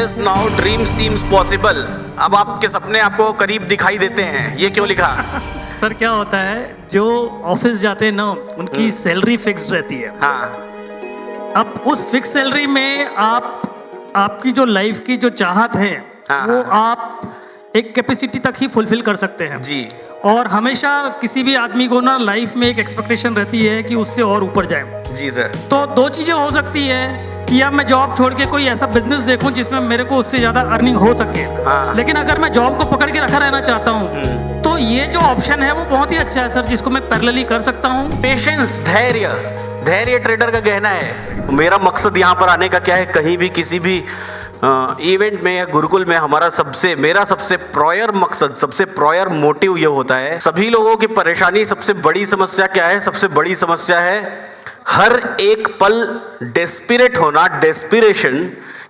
Yes, now dream seems possible. अब आपके सपने आपको करीब दिखाई देते हैं, ये क्यों लिखा? सर क्या होता है, जो ऑफिस जाते हैं ना उनकी सैलरी फिक्स रहती है। हाँ अब उस फिक्स सैलरी में आपकी जो लाइफ की जो चाहत है हाँ, वो हाँ। आप एक कैपेसिटी तक ही फुलफिल कर सकते हैं जी। और हमेशा किसी भी आदमी को ना लाइफ में एक एक्सपेक्टेशन रहती है कि उससे और ऊपर जाए। जी सर। तो दो चीजें हो सकती है कि अब मैं जॉब छोड़ के कोई ऐसा बिजनेस देखूं जिसमें मेरे को उससे ज्यादा अर्निंग हो सके। हाँ। लेकिन अगर मैं जॉब को पकड़ के रखा रहना चाहता हूं तो ये जो ऑप्शन है वो बहुत ही अच्छा है सर, जिसको मैं पैरेलली कर सकता हूं। पेशेंस, धैर्य ट्रेडर का गहना है। मेरा मकसद यहाँ पर आने का क्या है, कहीं भी किसी भी इवेंट में या गुरुकुल में मेरा सबसे प्रायर मकसद, सबसे प्रायर मोटिव ये होता है, सभी लोगों की परेशानी, सबसे बड़ी समस्या क्या है? सबसे बड़ी समस्या है हर एक पल डेस्पिरेट होना। डेस्पिरेशन,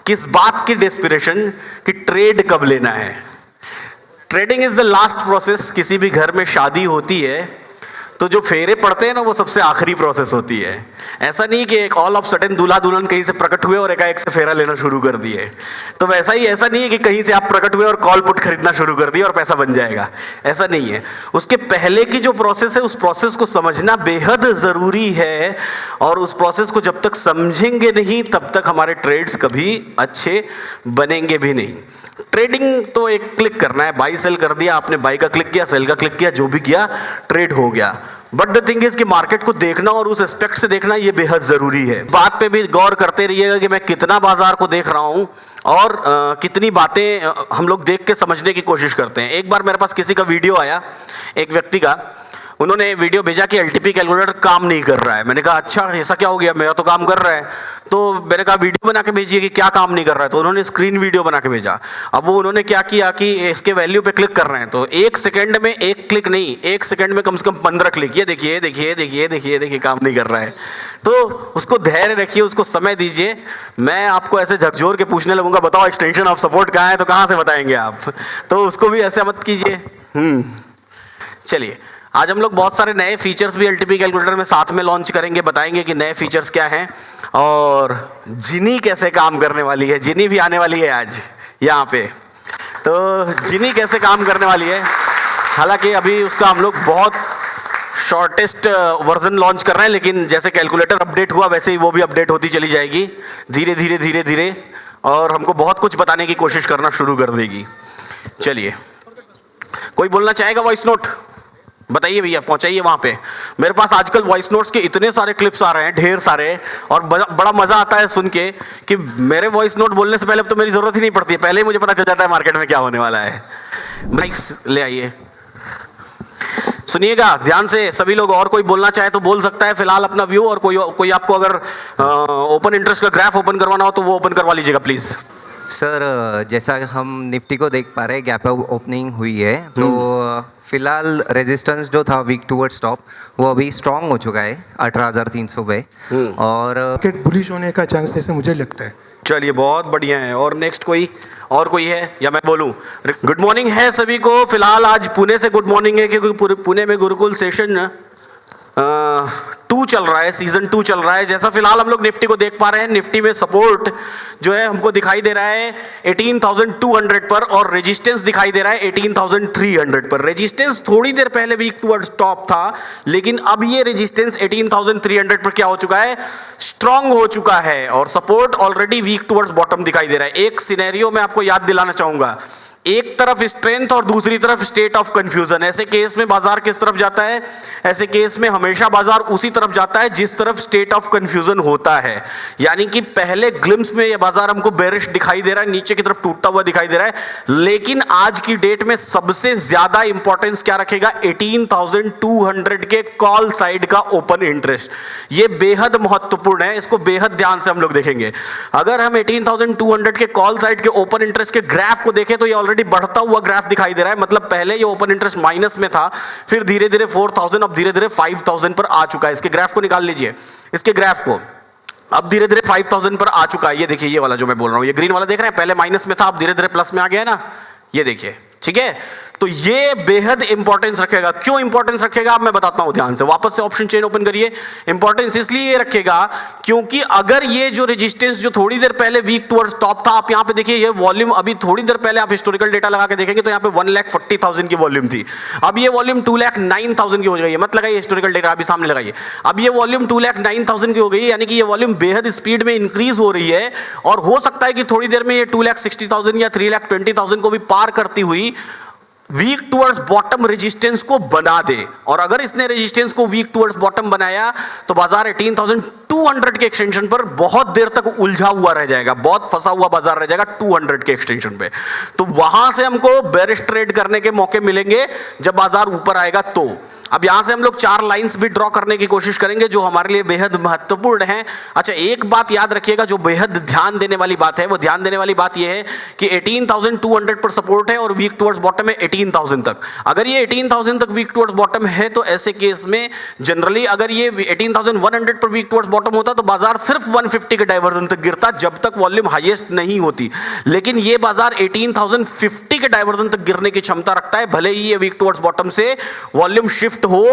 किस बात की डेस्पिरेशन? कि ट्रेड कब लेना है। Trading is the last process. किसी भी घर में शादी होती है तो जो फेरे पड़ते हैं ना वो सबसे आखिरी प्रोसेस होती है। ऐसा नहीं कि एक ऑल ऑफ सडन दूल्हा दुल्हन कहीं से प्रकट हुए और एकाएक से फेरा लेना शुरू कर दिए। तो वैसा ही ऐसा नहीं है कि कहीं से आप प्रकट हुए और कॉल पुट खरीदना शुरू कर दिए और पैसा बन जाएगा, ऐसा नहीं है। उसके पहले की जो प्रोसेस है उस प्रोसेस को समझना बेहद ज़रूरी है और उस प्रोसेस को जब तक समझेंगे नहीं तब तक हमारे ट्रेड्स कभी अच्छे बनेंगे भी नहीं। ट्रेडिंग तो एक क्लिक करना है, बाई सेल कर दिया आपने, बाई का क्लिक किया, सेल का क्लिक किया, जो भी किया ट्रेड हो गया। बट द थिंग इज कि मार्केट को देखना और उस एस्पेक्ट से देखना ये बेहद जरूरी है। बात पे भी गौर करते रहिएगा कि मैं कितना बाजार को देख रहा हूं और कितनी बातें हम लोग देख के समझने की कोशिश करते हैं। एक बार मेरे पास किसी का वीडियो आया, एक व्यक्ति का, उन्होंने वीडियो भेजा कि एलटीपी कैलकुलेटर काम नहीं कर रहा है। मैंने कहा अच्छा ऐसा क्या हो गया, मेरा तो काम कर रहा है। तो मैंने कहा वीडियो बना के भेजिए कि क्या काम नहीं कर रहा है। तो उन्होंने स्क्रीन वीडियो बना के भेजा। अब वो उन्होंने क्या किया कि इसके वैल्यू पे क्लिक कर रहे हैं तो एक सेकंड में, एक क्लिक नहीं, एक सेकंड में कम से कम 15 क्लिक। ये देखिए देखिए देखिए देखिए देखिए काम नहीं कर रहा है। तो उसको धैर्य रखिए, उसको समय दीजिए। मैं आपको ऐसे झकझोर के पूछने लगूंगा बताओ एक्सटेंशन ऑफ सपोर्ट कहाँ है, तो कहाँ से बताएंगे आप? तो उसको भी ऐसे मत कीजिए। चलिए, आज हम लोग बहुत सारे नए फीचर्स भी एलटीपी कैलकुलेटर में साथ में लॉन्च करेंगे, बताएंगे कि नए फीचर्स क्या हैं और जिनी कैसे काम करने वाली है। जिनी भी आने वाली है आज यहाँ पे, तो जिनी कैसे काम करने वाली है। हालांकि अभी उसका हम लोग बहुत शॉर्टेस्ट वर्जन लॉन्च कर रहे हैं, लेकिन जैसे कैलकुलेटर अपडेट हुआ वैसे ही वो भी अपडेट होती चली जाएगी धीरे धीरे धीरे धीरे, और हमको बहुत कुछ बताने की कोशिश करना शुरू कर देगी। चलिए, कोई बोलना चाहेगा? वॉइस नोट बताइए भैया, पहुंचाइए वहां पे। मेरे पास आजकल वॉइस नोट्स के इतने सारे क्लिप्स आ रहे हैं, ढेर सारे, और बड़ा मजा आता है सुन के कि मेरे वॉइस नोट बोलने से पहले अब तो मेरी जरूरत ही नहीं पड़ती है, पहले ही मुझे पता चल जाता है मार्केट में क्या होने वाला है। माइक्स ले आइए, सुनिएगा ध्यान से सभी लोग। और कोई बोलना चाहे तो बोल सकता है फिलहाल अपना व्यू, और कोई आपको अगर ओपन इंटरेस्ट का ग्राफ ओपन करवाना हो तो वो ओपन करवा लीजिएगा प्लीज। सर जैसा हम निफ्टी को देख पा रहे हैं, गैप ओपनिंग हुई है, तो फिलहाल रेजिस्टेंस जो था वीक टूवर्ड्स टॉप वो अभी स्ट्रांग हो चुका है 18,300 पे, और मार्केट बुलिश होने का चांस ऐसे मुझे लगता है। चलिए, बहुत बढ़िया है। और नेक्स्ट कोई है या मैं बोलूं? गुड मॉर्निंग है सभी को। फिलहाल आज पुणे से गुड मॉर्निंग है क्योंकि पुणे में गुरुकुल सेशन 2 चल रहा है, सीजन 2 चल रहा है। जैसा फिलहाल हम लोग निफ्टी को देख पा रहे हैं, निफ्टी में सपोर्ट जो है हमको दिखाई दे रहा है 18,200 पर, और रेजिस्टेंस दिखाई दे रहा है 18,300 पर। रेजिस्टेंस थोड़ी देर पहले वीक टुवर्ड्स टॉप था, लेकिन अब ये रेजिस्टेंस 18,300 पर क्या हो चुका है? स्ट्रांग हो चुका है, और support already weak towards bottom दिखाई दे रहा है। एक सिनेरियो में आपको याद दिलाना चाहूंगा, एक तरफ स्ट्रेंथ और दूसरी तरफ स्टेट ऑफ कंफ्यूजन। ऐसे केस में बाजार किस तरफ जाता है? ऐसे केस में हमेशा बाजार उसी तरफ जाता है जिस तरफ स्टेट ऑफ कंफ्यूजन होता है। यानी कि पहले ग्लिम्स में ये बाजार हमको बेरिश दिखाई दे रहा है, नीचे की तरफ टूटता हुआ दिखाई दे रहा है, लेकिन आज की डेट में सबसे ज्यादा इंपॉर्टेंस क्या रखेगा? 18,200 के कॉल साइड का ओपन इंटरेस्ट। ये बेहद महत्वपूर्ण है, इसको बेहद ध्यान से हम लोग देखेंगे। अगर हम 18,200 के कॉल साइड के ओपन इंटरेस्ट के ग्राफ को देखें तो ये ऑलरेडी बढ़ता हुआ ग्राफ दिखाई दे रहा है। मतलब पहले ये ओपन इंटरेस्ट माइनस में था, फिर धीरे धीरे 4,000, अब धीरे धीरे 5,000 पर आ चुका है। इसके ग्राफ को निकाल लीजिए, इसके ग्राफ को। अब धीरे धीरे 5,000 पर आ चुका है। ये देखिए, ये वाला जो मैं बोल रहा हूं, ये ग्रीन वाला देख रहे हैं, पहले माइनस में था, अब धीरे धीरे प्लस में आ गया है ना, ये देखिए, ठीक है। तो ये बेहद इंपॉर्टेंस रखेगा। क्यों इंपॉर्टेंस रखेगा मैं बताता हूं ध्यान से। वापस से ऑप्शन चेन ओपन करिए। इंपॉर्टेंस इसलिए ये रखेगा क्योंकि अगर ये जो रेजिस्टेंस जो थोड़ी देर पहले वीक टुवर्ड्स टॉप था, आप यहां पे देखिए ये वॉल्यूम अभी थोड़ी देर पहले आप हिस्टोरिकल डेटा लगा के देखेंगे तो यहां पे 1,40,000 की वॉल्यूम थी। अब ये वॉल्यूम 2,09,000 की हो गई है। मत लगाइए हिस्टोरिकल डेटा, अभी सामने लगाइए। अब ये वॉल्यूम 2,09,000 की हो गई है, यानी कि ये वॉल्यूम बेहद स्पीड में इंक्रीज हो रही है और हो सकता है कि थोड़ी देर में ये 2,60,000 या 3,20,000 को भी पार करती हुई वीक टुवर्ड्स बॉटम रेजिस्टेंस को बना दे। और अगर इसने रेजिस्टेंस को वीक टुवर्ड्स बॉटम बनाया तो बाजार 18,200 के एक्सटेंशन पर बहुत देर तक उलझा हुआ रह जाएगा, बहुत फंसा हुआ बाजार रह जाएगा 200 के एक्सटेंशन पे। तो वहां से हमको बेरिश ट्रेड करने के मौके मिलेंगे जब बाजार ऊपर आएगा। तो अब यहां से हम लोग 4 लाइंस भी ड्रॉ करने की कोशिश करेंगे जो हमारे लिए बेहद महत्वपूर्ण है। अच्छा, एक बात याद रखिएगा जो बेहद ध्यान देने वाली बात है, वो ध्यान देने वाली बात यह है कि 18,200 पर सपोर्ट है और वीक टुवर्ड्स बॉटम है 18,000 तक। अगर ये 18,000 तक वीक टुवर्ड्स बॉटम है तो ऐसे केस में जनरली अगर ये 18,100 पर वीक टुवर्ड्स बॉटम होता तो बाजार सिर्फ 150 के डाइवर्जन तक गिरता जब तक वॉल्यूम हाईएस्ट नहीं होती। लेकिन ये बाजार 18,050 के डाइवर्जन तक गिरने की क्षमता रखता है, भले ही ये वीक टुवर्ड्स बॉटम से वॉल्यूम शिफ्ट हो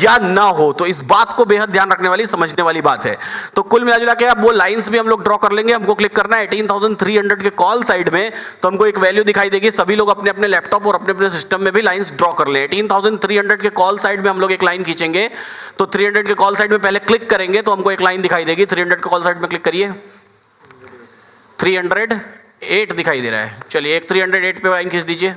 या ना हो। तो इस बात को बेहद ध्यान रखने वाली, समझने वाली बात है। तो कुल मिला के अब वो लाइंस भी हम लोग ड्रॉ कर लेंगे। हमको क्लिक करना है 18,300 के कॉल साइड में, तो हमको एक वैल्यू दिखाई देगी। सभी लोग अपने अपने लैपटॉप और अपने अपने सिस्टम में भी लाइंस ड्रॉ कर ले। 18,300 के कॉल साइड में हम लोग एक लाइन खींचेंगे। तो 300 के कॉल साइड में पहले क्लिक करेंगे तो हमको एक लाइन दिखाई देगी। 300 के कॉल साइड में क्लिक करिए, 308 दिखाई दे रहा है। चलिए एक 308 पे लाइन खींच दीजिए।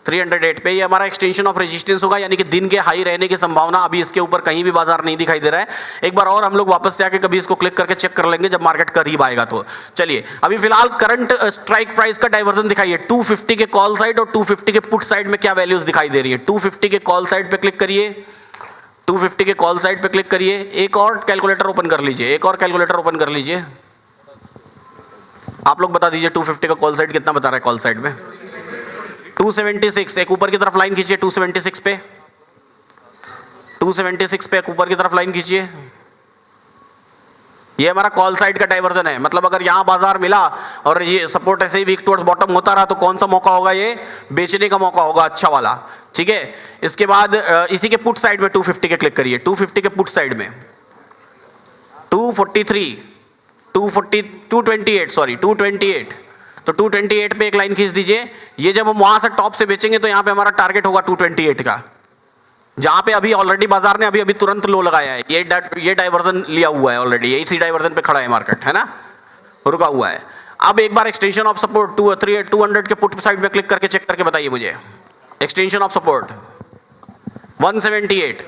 308 पे ये हमारा एक्सटेंशन ऑफ रेजिस्टेंस होगा, यानी कि दिन के हाई रहने की संभावना अभी इसके ऊपर कहीं भी बाजार नहीं दिखाई दे रहा है। एक बार और हम लोग वापस से आके कभी इसको क्लिक करके चेक कर लेंगे जब मार्केट करीब आएगा। तो चलिए अभी फिलहाल करंट स्ट्राइक प्राइस का डाइवर्जन दिखाइए। 250 के कॉल साइड और 250 के पुट साइड में क्या वैल्यूज दिखाई दे रही है। 250 के कॉल साइड पे क्लिक करिए, 250 के कॉल साइड पे क्लिक करिए। एक और कैलकुलेटर ओपन कर लीजिए, एक और कैलकुलेटर ओपन कर लीजिए। आप लोग बता दीजिए 250 का कॉल साइड कितना बता रहा है। कॉल साइड में 276, एक ऊपर की तरफ लाइन खींचिए। 276 पे, 276 पे एक ऊपर की तरफ लाइन खींचिए। ये हमारा कॉल साइड का डाइवर्जन है। मतलब अगर यहां बाजार मिला और ये सपोर्ट ऐसे ही वीक टुवर्ड्स बॉटम होता रहा तो कौन सा मौका होगा, ये बेचने का मौका होगा, अच्छा वाला। ठीक है, इसके बाद इसी के पुट साइड में 250 के क्लिक करिए। 250 के पुट साइड में 243, 228 सॉरी 228, तो 228 पे एक लाइन खींच दीजिए। ये जब हम वहां से टॉप से बेचेंगे तो यहां पे हमारा टारगेट होगा 228 का, जहां पे अभी ऑलरेडी बाजार ने अभी तुरंत लो लगाया है। ये डाइवर्जन लिया हुआ है ऑलरेडी, इसी डाइवर्जन पे खड़ा है मार्केट, है ना, रुका हुआ है। अब एक बार एक्सटेंशन ऑफ सपोर्ट 200 के पुट साइड में क्लिक करके चेक करके बताइए मुझे। एक्सटेंशन ऑफ सपोर्ट 178,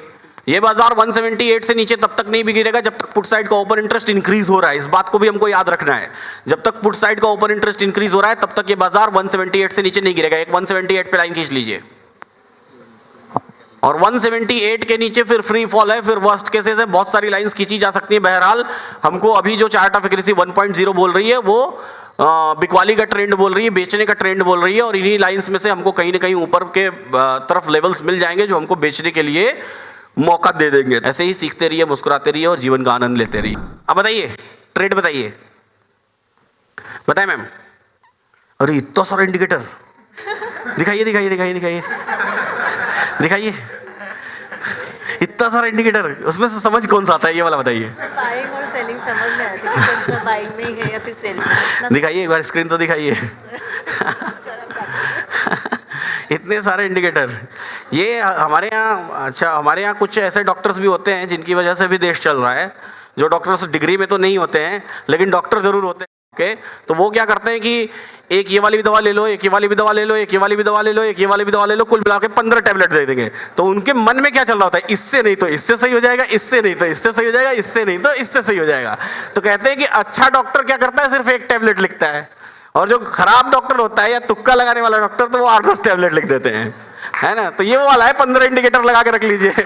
ये बाजार 178 से नीचे तब तक नहीं भी गिरेगा जब तक पुट साइड का ओपन इंटरेस्ट इंक्रीज हो रहा है। इस बात को भी हमको याद रखना है। जब तक पुट साइड का ओपन इंटरेस्ट इंक्रीज हो रहा है तब तक ये बाजार 178 से नीचे नहीं गिरेगा। एक 178 पे लाइन खींच लीजिए और 178 के नीचे फिर फ्री फॉल है, फिर वर्स्ट केसेस है, बहुत सारी लाइंस खींची जा सकती है। बहरहाल हमको अभी जो चार्ट ऑफ एक्यूरेसी 1.0 बोल रही है वो बिकवाली का ट्रेंड बोल रही है, बेचने का ट्रेंड बोल रही है। और इन्हीं लाइंस में से हमको कहीं ना कहीं ऊपर के तरफ लेवल्स मिल जाएंगे जो हमको बेचने के लिए मौका दे देंगे। ऐसे ही सीखते रहिए, मुस्कुराते रहिए और जीवन का आनंद लेते रहिए। अब बताइए ट्रेड बताइए, बताए मैम। अरे इतना सारा इंडिकेटर दिखाइए दिखाइए दिखाइए दिखाइए दिखाइए, इतना सारा इंडिकेटर, उसमें से समझ कौन सा आता है, ये वाला बताइए। बाइंग और सेलिंग समझ में आती है, कौन सा बाइंग में है या फिर सेलिंग। दिखाइए एक बार स्क्रीन तो दिखाइए। इतने सारे इंडिकेटर, ये हमारे यहाँ, अच्छा हमारे यहाँ कुछ ऐसे डॉक्टर्स भी होते हैं जिनकी वजह से भी देश चल रहा है, जो डॉक्टर्स डिग्री में तो नहीं होते हैं लेकिन डॉक्टर जरूर होते हैं। ओके, तो वो क्या करते हैं कि एक ये वाली भी दवा ले लो, एक ये वाली भी दवा ले लो, एक ये वाली भी दवा ले लो, एक ये वाली भी दवा ले लो, कुल मिला के 15 टैबलेट दे देंगे। तो उनके मन में क्या चल रहा होता है, इससे नहीं तो इससे सही हो जाएगा, इससे नहीं तो इससे सही हो जाएगा, इससे नहीं तो इससे सही हो जाएगा। तो कहते हैं कि अच्छा डॉक्टर क्या करता है, सिर्फ एक टैबलेट लिखता है, और जो खराब डॉक्टर होता है या तुक्का लगाने वाला डॉक्टर तो वो 8-10 टैबलेट लिख देते हैं, है ना। तो ये वो वाला है, 15 इंडिकेटर लगा के रख लीजिए।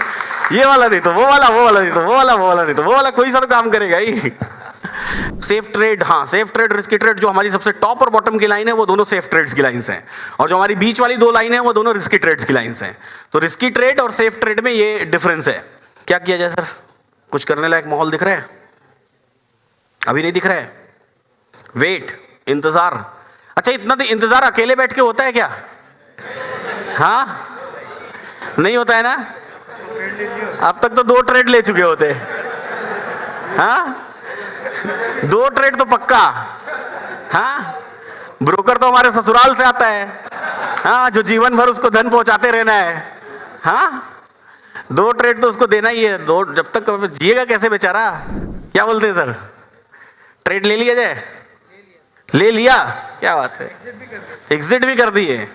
ये वाला नहीं तो वो वाला, वो वाला नहीं तो वो वाला, वो वाला नहीं तो वो वाला, कोई सा तो काम करेगा ही। सेफ ट्रेड, हाँ सेफ ट्रेड, रिस्की ट्रेड, जो हमारी सबसे टॉप और बॉटम की लाइन है वो दोनों सेफ ट्रेड्स की लाइंस हैं, और जो हमारी बीच वाली 2 लाइन है वो दोनों रिस्की ट्रेड्स की लाइंस हैं। तो रिस्की ट्रेड और सेफ ट्रेड में ये डिफरेंस है। क्या किया जाए सर, कुछ करने लायक माहौल दिख रहा है? अभी नहीं दिख रहा है, वेट, इंतजार। अच्छा इतना इंतजार अकेले बैठ के होता है क्या? हाँ, नहीं होता है ना? अब तक तो 2 ट्रेड ले चुके होते। हाँ, 2 ट्रेड तो पक्का। हाँ, ब्रोकर तो हमारे ससुराल से आता है। हाँ, जो जीवन भर उसको धन पहुंचाते रहना है। हाँ, 2 ट्रेड तो उसको देना ही है। 2 जब तक जिएगा कैसे बेचारा? क्या बोलते हैं सर? ट्रेड ले लिया जाए? ले लिया, क्या बात है, एग्जिट भी कर दिए।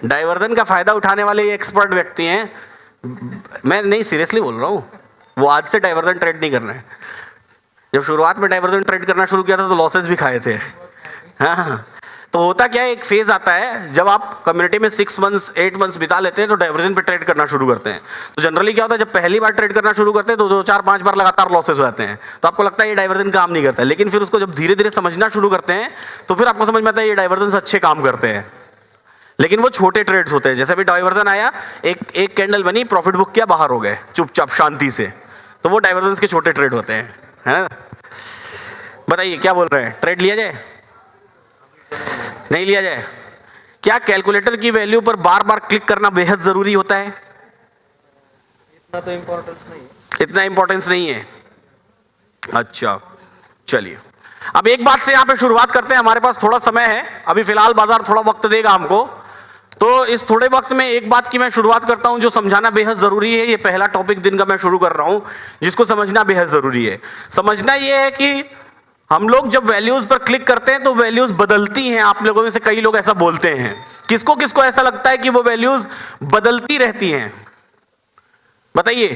डाइवर्जन का फायदा उठाने वाले ये एक्सपर्ट व्यक्ति हैं। मैं नहीं, सीरियसली बोल रहा हूँ, वो आज से डाइवर्जन ट्रेड नहीं कर रहे हैं। जब शुरुआत में डाइवर्जन ट्रेड करना शुरू किया था तो लॉसेस भी खाए थे। हाँ, तो होता क्या है, एक फेज आता है जब आप कम्युनिटी में 6 मंथ्स 8 मंथ्स बिता लेते हैं तो डाइवर्जन पे ट्रेड करना शुरू करते हैं। तो जनरली क्या होता है, जब पहली बार ट्रेड करना शुरू करते हैं तो 2 4 5 बार लगातार लॉसेस हो जाते हैं, तो आपको लगता है ये डाइवर्जन काम नहीं करता है। लेकिन फिर उसको जब धीरे धीरे समझना शुरू करते हैं तो फिर आपको समझ में आता है ये डाइवर्जन अच्छे काम करते हैं। लेकिन वो छोटे ट्रेड्स होते हैं। जैसे अभी डाइवर्जन आया, एक कैंडल बनी, प्रॉफिट बुक किया, बाहर हो गए चुपचाप शांति से, तो वो डाइवर्जन के छोटे ट्रेड होते हैं, है ना? बताइए क्या बोल रहे हैं, ट्रेड लिया जाए? नहीं लिया जाए? क्या कैलकुलेटर की वैल्यू पर बार बार क्लिक करना बेहद जरूरी होता है? इतना इंपॉर्टेंस नहीं है। अच्छा, चलिए अब एक बात से यहां पे शुरुआत करते हैं। हमारे पास थोड़ा समय है, अभी फिलहाल बाजार थोड़ा वक्त देगा हमको, तो इस थोड़े वक्त में एक बात की मैं शुरुआत करता हूं जो समझाना बेहद जरूरी है। ये पहला टॉपिक दिन का मैं शुरू कर रहा हूं जिसको समझना बेहद जरूरी है। समझना ये है कि हम लोग जब वैल्यूज पर क्लिक करते हैं तो वैल्यूज बदलती हैं। आप लोगों में से कई लोग ऐसा बोलते हैं। किसको किसको ऐसा लगता है कि वो वैल्यूज बदलती रहती हैं? बताइए,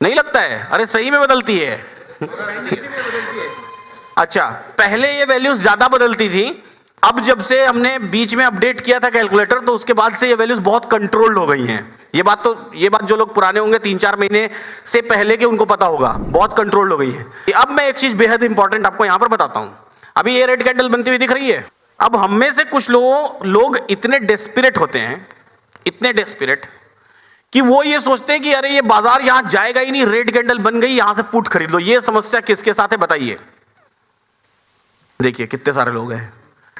नहीं लगता है? अरे सही में बदलती है। अच्छा, पहले ये वैल्यूज ज्यादा बदलती थी, अब जब से हमने बीच में अपडेट किया था कैलकुलेटर तो उसके बाद से ये वैल्यूज बहुत कंट्रोल्ड हो गई हैं। ये बात जो लोग पुराने होंगे 3-4 महीने से पहले के, उनको पता होगा, बहुत कंट्रोल्ड हो गई है। अब मैं एक चीज बेहद इंपॉर्टेंट आपको यहां पर बताता हूं। अभी ये रेड कैंडल बनती हुई दिख रही है। अब हम में से कुछ लोग इतने डेस्परेट होते हैं, इतने डेस्परेट कि वो ये सोचते हैं कि अरे ये बाजार यहां जाएगा ही नहीं, रेड कैंडल बन गई, यहां से पुट खरीद लो। ये समस्या किसके साथ है बताइए? देखिए कितने सारे लोग हैं।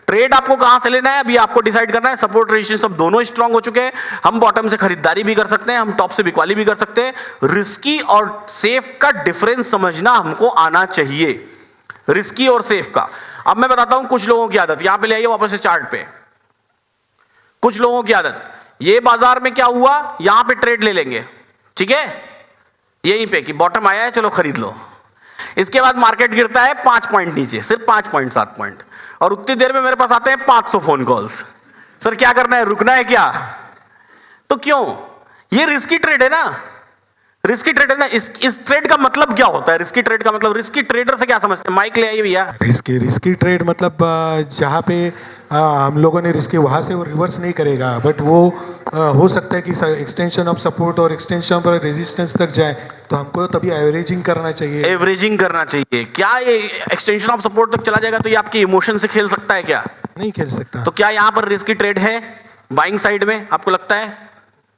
ट्रेड आपको कहां से लेना है अभी आपको डिसाइड करना है। सपोर्ट रेजिस्टेंस सब दोनों स्ट्रांग हो चुके हैं। हम बॉटम से खरीदारी भी कर सकते हैं, हम टॉप से बिकवाली भी कर सकते हैं। रिस्की और सेफ का डिफरेंस समझना हमको आना चाहिए, रिस्की और सेफ का। अब मैं बताता हूं कुछ लोगों की आदत, यहां पे ले आइए वापस से चार्ट पे। कुछ लोगों की आदत, ये बाजार में क्या हुआ, यहां पे ट्रेड ले लेंगे, ठीक है, यहीं पे कि बॉटम आया है चलो खरीद लो। इसके बाद मार्केट गिरता है 5 पॉइंट नीचे, सिर्फ 5 पॉइंट 7 पॉइंट, और उतनी देर में मेरे पास आते हैं 500 फोन कॉल्स। सर क्या करना है, रुकना है क्या? तो क्यों? ये रिस्की ट्रेड है ना, रिस्की ट्रेड है ना। इस ट्रेड का मतलब क्या होता है? रिस्की ट्रेड का मतलब, रिस्की ट्रेडर से क्या समझते हैं? माइक ले आइए भैया। रिस्की ट्रेड मतलब जहाँ पे हम लोगों ने रिस्की, वहाँ से वो रिवर्स नहीं करेगा, बट वो हो सकता है कि एक्सटेंशन ऑफ सपोर्ट और एक्सटेंशन ऑफ रेजिस्टेंस तक जाए, तो हमको तभी एवरेजिंग करना चाहिए। एवरेजिंग करना चाहिए। क्या ये एक्सटेंशन ऑफ सपोर्ट तक चला जाएगा तो ये आपके इमोशन से खेल सकता है क्या? नहीं खेल सकता। तो क्या यहाँ पर रिस्की ट्रेड है बाइंग साइड में? आपको लगता है?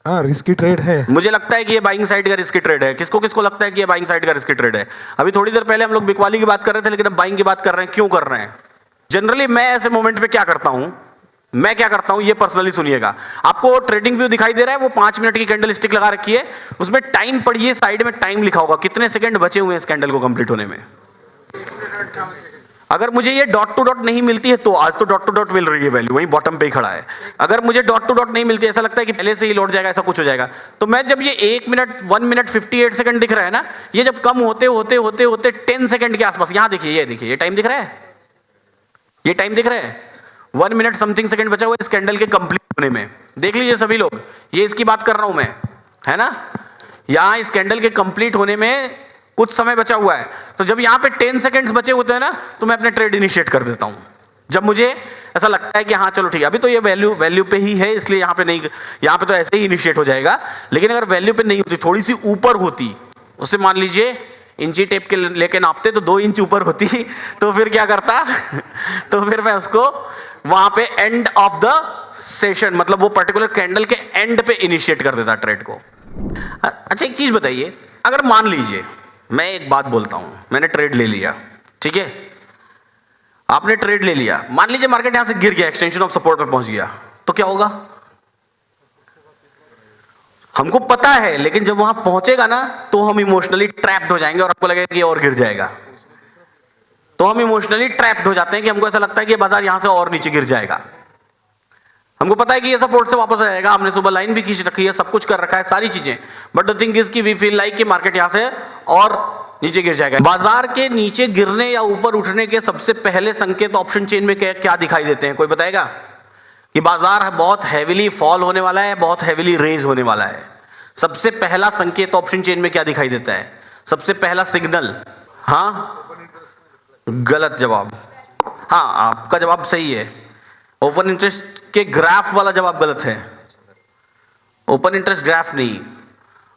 हाँ, रिस्की ट्रेड है। मुझे लगता है कि ये बाइंग साइड का रिस्की ट्रेड है। किसको किसको लगता है कि ये बाइंग साइड का रिस्की ट्रेड है? अभी थोड़ी देर पहले हम लोग बिकवाली की बात कर रहे थे, लेकिन अब बाइंग की बात कर रहे हैं। क्यों कर रहे हैं? जनरली मैं ऐसे मोमेंट पे क्या करता हूं, ये पर्सनली सुनिएगा। आपको ट्रेडिंग व्यू दिखाई दे रहा है, वो 5 मिनट की कैंडल स्टिक लगा रखी है, उसमें टाइम पढ़िए, साइड में टाइम लिखा होगा, कितने सेकंड बचे हुए हैं इस कैंडल को कंप्लीट होने में। अगर मुझे ये डॉट टू डॉट नहीं मिलती है तो, आज तो डॉट टू डॉट मिल रही है, वैल्यू वहीं बॉटम पे ही खड़ा है। अगर मुझे डॉट टू डॉट नहीं मिलती, ऐसा लगता है कि पहले से ही लौट जाएगा, ऐसा कुछ हो जाएगा, तो मैं जब ये 1 मिनट 58 सेकंड दिख रहा है ना, ये जब कम होते होते होते होते 10 सेकंड के आसपास, यहां देखिए, ये देखिए, ये टाइम दिख रहा है, ये टाइम दिख रहा है, 1 मिनट समथिंग सेकंड बचा हुआ है इस कैंडल के कंप्लीट होने में। देख लीजिए सभी लोग, ये इसकी बात कर रहा हूं मैं, है ना। यहां इस कैंडल के कंप्लीट होने में कुछ समय बचा हुआ है, तो जब यहां पे 10 सेकंड्स बचे होते हैं ना, तो मैं अपने ट्रेड इनिशिएट कर देता हूं। जब मुझे ऐसा लगता है कि हाँ चलो ठीक है, अभी तो ये वैल्यू पे ही है, इसलिए यहां पे नहीं, यहां पे तो ऐसे ही इनिशिएट हो जाएगा। लेकिन अगर वैल्यू पे नहीं होती, थोड़ी सी ऊपर होती, उससे मान लीजिए इंची टेप के लेके नापते तो 2 इंच ऊपर होती, तो फिर क्या करता तो फिर मैं उसको वहां पे एंड ऑफ द सेशन, मतलब वो पर्टिकुलर कैंडल के एंड पे इनिशिएट कर देता ट्रेड को। अच्छा एक चीज बताइए, अगर मान लीजिए मैं एक बात बोलता हूं, मैंने ट्रेड ले लिया, ठीक है, आपने ट्रेड ले लिया, मान लीजिए मार्केट यहां से गिर गया, एक्सटेंशन ऑफ सपोर्ट पे पहुंच गया, तो क्या होगा? हमको पता है, लेकिन जब वहां पहुंचेगा ना तो हम इमोशनली ट्रैप्ड हो जाएंगे और आपको लगेगा कि ये और गिर जाएगा। तो हम इमोशनली ट्रैप्ड हो जाते हैं कि हमको ऐसा लगता है कि ये बाजार यहां से और नीचे गिर जाएगा। हमको पता है कि ये सपोर्ट से वापस आ जाएगा, हमने सुबह लाइन भी खींच रखी है, सब कुछ कर रखा है, सारी चीजें, बट द थिंग इज कि वी फील लाइक कि मार्केट यहां से और नीचे गिर जाएगा। बाजार के नीचे गिरने या ऊपर उठने के सबसे पहले संकेत ऑप्शन चेन में क्या दिखाई देते हैं, कोई बताएगा? कि बाजार बहुत हैविली फॉल होने वाला है, बहुत हैविली रेज होने वाला है। सबसे पहला संकेत ऑप्शन चेन में क्या दिखाई देता है? सबसे पहला सिग्नल, हाँ गलत जवाब। हाँ आपका जवाब सही है, ओपन इंटरेस्ट के ग्राफ वाला जवाब गलत है। ओपन इंटरेस्ट ग्राफ नहीं,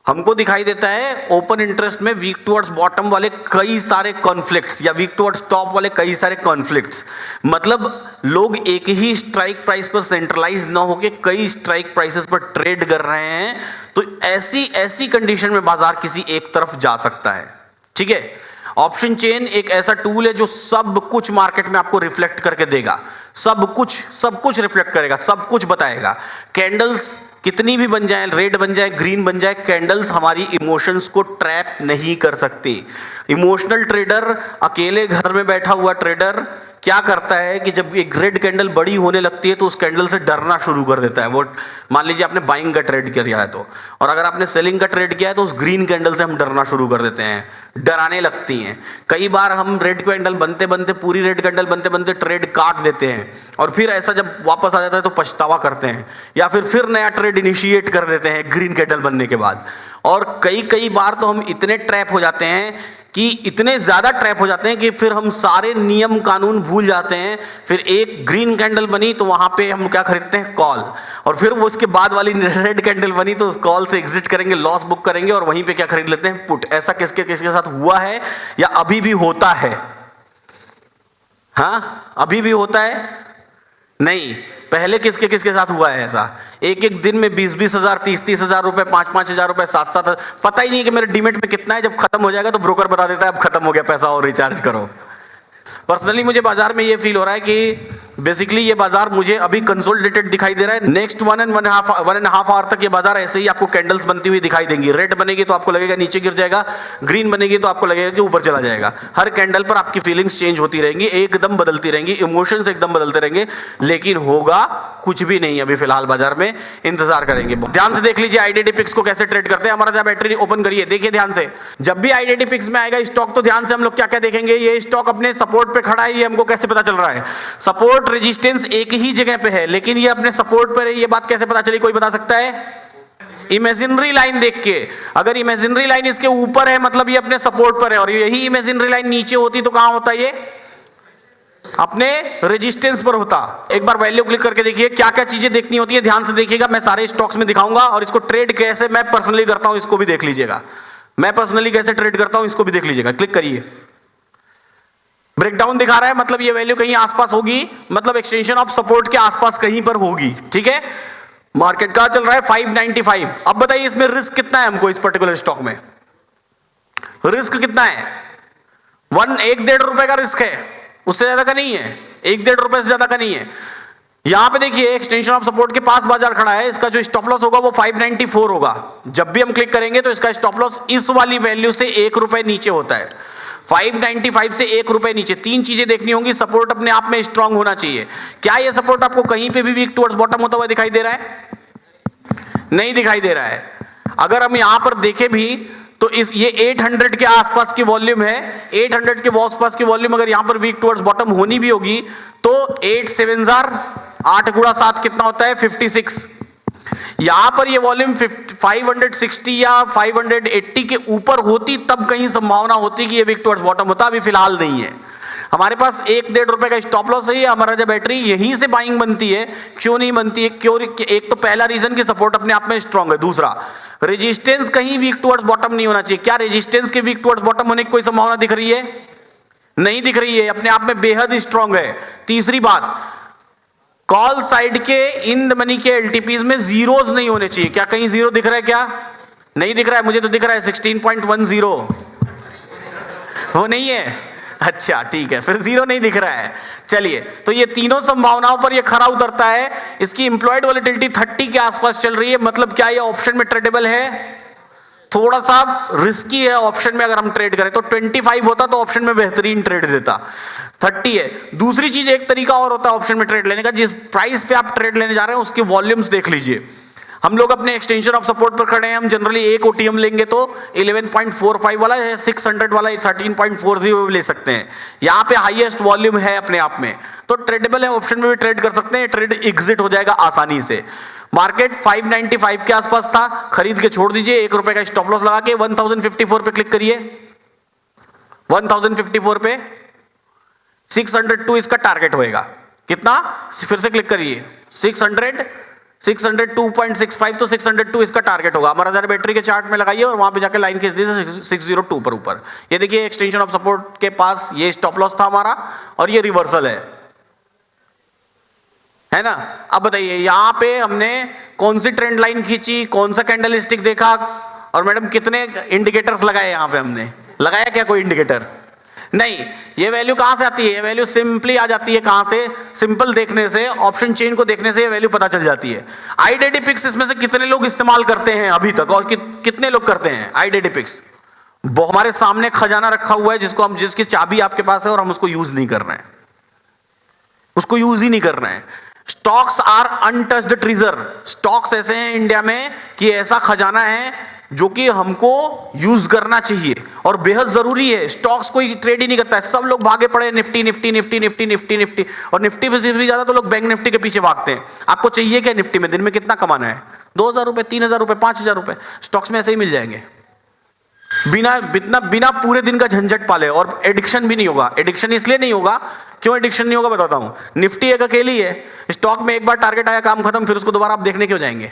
हमको दिखाई देता है ओपन इंटरेस्ट में वीक टुवर्ड्स बॉटम वाले कई सारे कॉन्फ्लिक्ट्स या वीक टुवर्ड्स टॉप वाले कई सारे कॉन्फ्लिक्ट्स। मतलब लोग एक ही स्ट्राइक प्राइस पर सेंट्रलाइज ना होके कई स्ट्राइक प्राइसेस पर ट्रेड कर रहे हैं, तो ऐसी कंडीशन में बाजार किसी एक तरफ जा सकता है। ठीक है, ऑप्शन चेन एक ऐसा टूल है जो सब कुछ मार्केट में आपको रिफ्लेक्ट करके देगा, सब कुछ रिफ्लेक्ट करेगा, सब कुछ बताएगा। कैंडल्स कितनी भी बन जाए, रेड बन जाए, ग्रीन बन जाए, कैंडल्स हमारी इमोशंस को ट्रैप नहीं कर सकती। इमोशनल ट्रेडर, अकेले घर में बैठा हुआ ट्रेडर क्या करता है कि जब एक रेड कैंडल बड़ी होने लगती है तो उस कैंडल से डरना शुरू कर देता है। वो मान लीजिए आपने बाइंग का ट्रेड किया है तो, और अगर आपने सेलिंग का ट्रेड किया है तो उस ग्रीन कैंडल से हम डरना शुरू कर देते हैं, डराने लगती हैं। कई बार हम रेड कैंडल बनते बनते, पूरी रेड कैंडल बनते बनते ट्रेड काट देते हैं और फिर ऐसा जब वापस आ जाता है तो पछतावा करते हैं, या फिर नया ट्रेड इनिशिएट कर देते हैं ग्रीन कैंडल बनने के बाद। और कई बार तो हम इतने ट्रैप हो जाते हैं कि इतने ज्यादा ट्रैप हो जाते हैं कि फिर हम सारे नियम कानून भूल जाते हैं। फिर एक ग्रीन कैंडल बनी तो वहां पे हम क्या खरीदते हैं? कॉल। और फिर वो उसके बाद वाली रेड कैंडल बनी तो उस कॉल से एग्जिट करेंगे, लॉस बुक करेंगे और वहीं पे क्या खरीद लेते हैं? पुट। ऐसा किसके साथ हुआ है या अभी भी होता है? हाँ अभी भी होता है? नहीं, पहले किसके साथ हुआ है ऐसा? एक दिन में 20 हजार, 30 हजार रुपए, 5 हजार रुपए, 7 पता ही नहीं कि मेरे डीमेट में कितना है। जब खत्म हो जाएगा तो ब्रोकर बता देता है अब खत्म हो गया पैसा और रिचार्ज करो। पर्सनली मुझे बाजार में ये फील हो रहा है कि बेसिकली ये बाजार मुझे अभी कंसोलिडेटेड दिखाई दे रहा है। नेक्स्ट 1.5 आवर तक ये बाजार ऐसे ही आपको कैंडल्स बनती हुई दिखाई देंगी। रेड बनेगी तो आपको लगेगा नीचे गिर जाएगा, ग्रीन बनेगी तो आपको लगेगा कि ऊपर चला जाएगा। हर कैंडल पर आपकी फीलिंग्स चेंज होती रहेंगी, एकदम बदलती रहेंगी, इमोशंस एकदम बदलते रहेंगे, लेकिन होगा कुछ भी नहीं। अभी फिलहाल बाजार में इंतजार करेंगे। ध्यान से देख लीजिए आईडीडी पिक्स को कैसे ट्रेड करते हैं। हमारा जब बैटरी ओपन करिए, देखिए ध्यान से, जब भी आईडीडी पिक्स में आएगा स्टॉक तो ध्यान से हम लोग क्या क्या देखेंगे। ये स्टॉक अपने सपोर्ट पे खड़ा है, ये हमको कैसे पता चल रहा है? सपोर्ट रेजिस्टेंस एक ही जगह पे है, लेकिन ये अपने सपोर्ट पर है, ये बात कैसे पता चली? कोई बता सकता है? इमेजिनरी लाइन देख के। अगर इमेजिनरी लाइन इसके ऊपर है मतलब ये अपने सपोर्ट पर है, और यही इमेजिनरी लाइन नीचे होती तो कहां होता? ये अपने रेजिस्टेंस पर होता। एक बार वैल्यू क्लिक करके देखिए क्या क्या चीजें देखनी होती है, ध्यान से देखिएगा। मैं सारे स्टॉक्स में दिखाऊंगा और इसको ट्रेड कैसे मैं पर्सनली करता हूं इसको भी देख लीजिएगा। मैं पर्सनली कैसे ट्रेड करता हूं इसको भी देख लीजिएगा। क्लिक करिए, ब्रेकडाउन दिखा रहा है, मतलब ये वैल्यू कहीं आसपास होगी, मतलब एक्सटेंशन ऑफ सपोर्ट के आसपास कहीं पर होगी। ठीक है, मार्केट का चल रहा है 595। अब बताइए इसमें रिस्क कितना है हमको? इस पर्टिकुलर स्टॉक में रिस्क कितना है? 1-1.5 रुपए का रिस्क है, उससे ज्यादा का नहीं है। 1-1.5 रुपए से ज्यादा का नहीं है। यहां पे देखिए एक्सटेंशन ऑफ सपोर्ट के पास बाजार खड़ा है, इसका जो स्टॉप लॉस होगा वो 594 होगा। जब भी हम क्लिक करेंगे तो इसका स्टॉप लॉस इस वाली वैल्यू से 1 रुपए नीचे होता है। 595 से 1 रुपए नीचे। 3 चीजें देखनी होंगी। सपोर्ट अपने आप में स्ट्रांग होना चाहिए। क्या यह सपोर्ट आपको कहीं पे भी वीक टुवर्ड्स बॉटम होता हुआ दिखाई दे रहा है? नहीं दिखाई दे रहा है। अगर हम यहां पर देखें भी तो ये 800 के आसपास की वॉल्यूम है। 800 के आसपास की वॉल्यूम अगर यहां पर वीक टुवर्ड्स बॉटम होनी भी होगी तो 8 7 8 गुणा 7 कितना होता है? 56। यहां पर ये वॉल्यूम 560 या 580 के ऊपर होती तब कहीं संभावना होती कि ये वीक टुवर्ड्स बॉटम होता। अभी फिलहाल नहीं है। हमारे पास 1-1.5 रुपए का स्टॉप लॉस है। हमारा जब बैटरी यहीं से बाइंग बनती है, क्यों नहीं बनती है? क्यों? एक तो पहला रीजन कि सपोर्ट अपने आप में स्ट्रांग है। दूसरा, रेजिस्टेंस कहीं वीक टुवर्ड्स बॉटम नहीं होना चाहिए। क्या रेजिस्टेंस के वीक टुवर्ड्स बॉटम होने की कोई संभावना दिख रही है? नहीं दिख रही है, अपने आप में बेहद स्ट्रांग है। तीसरी बात, कॉल साइड के इन द मनी के एलटीपीज में जीरोस नहीं होने चाहिए। क्या कहीं जीरो दिख रहा है? क्या नहीं दिख रहा है? मुझे तो दिख रहा है 16.10। वो नहीं है। अच्छा ठीक है, फिर जीरो नहीं दिख रहा है। चलिए, तो ये तीनों संभावनाओं पर ये खरा उतरता है। इसकी इंप्लॉयड वॉलेटिलिटी 30 के आसपास चल रही है, मतलब क्या ये ऑप्शन में ट्रेडेबल है? थोड़ा सा रिस्की है ऑप्शन में अगर हम ट्रेड करें तो। 25 होता तो ऑप्शन में बेहतरीन ट्रेड देता, 30 है। दूसरी चीज, एक तरीका और होता है ऑप्शन में ट्रेड लेने का, जिस प्राइस पे आप ट्रेड लेने जा रहे हैं उसके वॉल्यूम्स देख लीजिए। हम लोग अपने एक्सटेंशन ऑफ सपोर्ट पर खड़े हैं, हम जनरली एक ओटीएम लेंगे तो 11.45 वाला है, 600 वाला 13.40 ले सकते हैं। यहाँ पे हाईएस्ट वॉल्यूम है अपने आप में, तो ट्रेडेबल है, ऑप्शन में भी ट्रेड कर सकते हैं। ट्रेड एग्जिट हो जाएगा आसानी से। मार्केट 595 के आसपास था, खरीद के छोड़ दीजिए, 1 रुपए का स्टॉप लॉस लगा के 1054 पे क्लिक करिए। 1054 पे 602 इसका टारगेट होएगा। कितना? फिर से क्लिक करिए, 602.65, तो 602 इसका टारगेट होगा। हमारा जरा बैटरी के चार्ट में लगाइए और वहां पे जाके लाइन खींच दीजिए 602 पर ऊपर। ये देखिए एक्सटेंशन ऑफ सपोर्ट के पास ये स्टॉप लॉस था हमारा और ये रिवर्सल है ना। अब बताइए यहां पे हमने कौन सी ट्रेंड लाइन खींची, कौन सा कैंडल स्टिक देखा, और मैडम कितने इंडिकेटर्स लगाए यहां पे? हमने लगाया क्या कोई इंडिकेटर? नहीं। ये वैल्यू कहां से आती है? ये वैल्यू सिंपली आ जाती है कहां से? सिंपल देखने से, ऑप्शन चेन को देखने से ये वैल्यू पता चल जाती है। आईडेडिपिक्स इसमें से कितने लोग इस्तेमाल करते हैं अभी तक, और कितने लोग करते हैं आईडेडिपिक्स? हमारे सामने खजाना रखा हुआ है जिसकी चाबी आपके पास है और हम उसको यूज नहीं कर रहे हैं, उसको यूज ही नहीं कर रहे हैं। Stocks are untouched treasure. Stocks ऐसे हैं इंडिया में कि ऐसा खजाना है जो कि हमको यूज करना चाहिए और बेहद जरूरी है। स्टॉक्स कोई ट्रेड ही नहीं करता है, सब लोग भागे पड़े Nifty Nifty Nifty Nifty Nifty Nifty, और निफ्टी से भी ज्यादा तो लोग बैंक निफ्टी के पीछे भागते हैं। आपको चाहिए क्या निफ्टी में? दिन में कितना कमाना है? 2000 रुपए, 3000 रुपए, 5000 रुपए स्टॉक्स में ऐसे ही मिल जाएंगे, बिना पूरे दिन का झंझट पाले। और एडिक्शन भी नहीं होगा। एडिक्शन इसलिए नहीं होगा, क्यों एडिक्शन नहीं होगा बताता हूं। निफ्टी एक अकेली है, स्टॉक में एक बार टारगेट आया काम खत्म, फिर उसको दोबारा आप देखने क्यों जाएंगे?